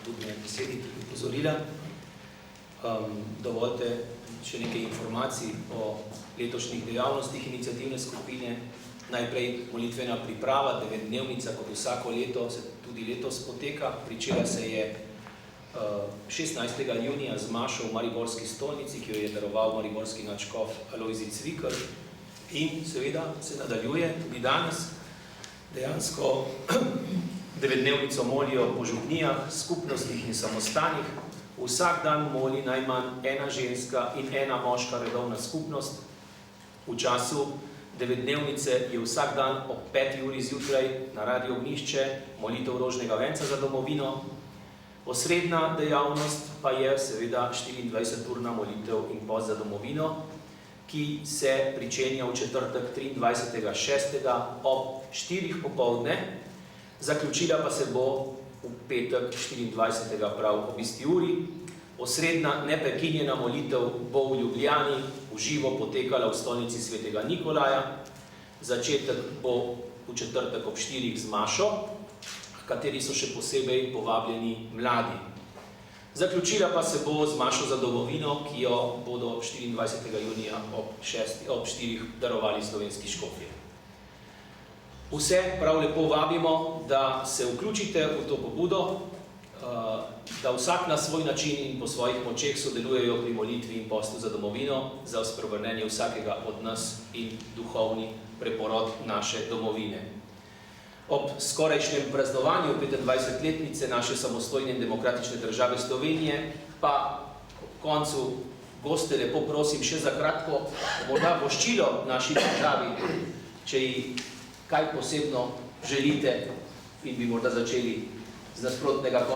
tudi na besedi upozorila. Dovolite še nekaj informacij o letošnjih dejavnostih iniciativne skupine. Najprej molitvena priprava, 9-dnevnica, kot vsako leto, se tudi letos poteka. Pričela se je 16. junija z mašo v Mariborski stolnici, ki jo je daroval mariborski nadškof Alojzij Cvikl. In seveda se nadaljuje tudi danes. Dejansko 9-dnevnico molijo po župnijah, skupnostih in samostanih. Vsak dan moli najmanj ena ženska in ena moška redovna skupnost. V času 9-dnevnice je vsak dan ob 5. uri zjutraj na Radiu Ognjišče molitev rožnega venca za domovino. Osrednja dejavnost pa je seveda 24-urna molitev in post za domovino, ki se pričenja v četrtek 23.6. ob 4. popoldne, zaključila pa se bo v petek 24. prav ob isti uri. Osrednja neprekinjena molitev bo v Ljubljani v živo potekala v stolnici svetega Nikolaja. Začetek bo v četrtek ob 4. z mašo, v kateri so še posebej povabljeni mladi. Zaključila pa se bo z mašo za domovino, ki jo bodo 24. junija ob 4. darovali slovenski škofje. Vse prav lepo vabimo, da se vključite v to pobudo, da vsak na svoj način in po svojih močeh sodelujejo pri molitvi in postu za domovino, za osprevrnenje vsakega od nas in duhovni preporod naše domovine. Ob skorajšnjem praznovanju 25-letnice naše samostojne in demokratične države Slovenije pa ob koncu goste lepo prosim še za kratko morda voščilo naši državi, če ji kaj posebno želite in bi morda začeli z nasprotnega konca.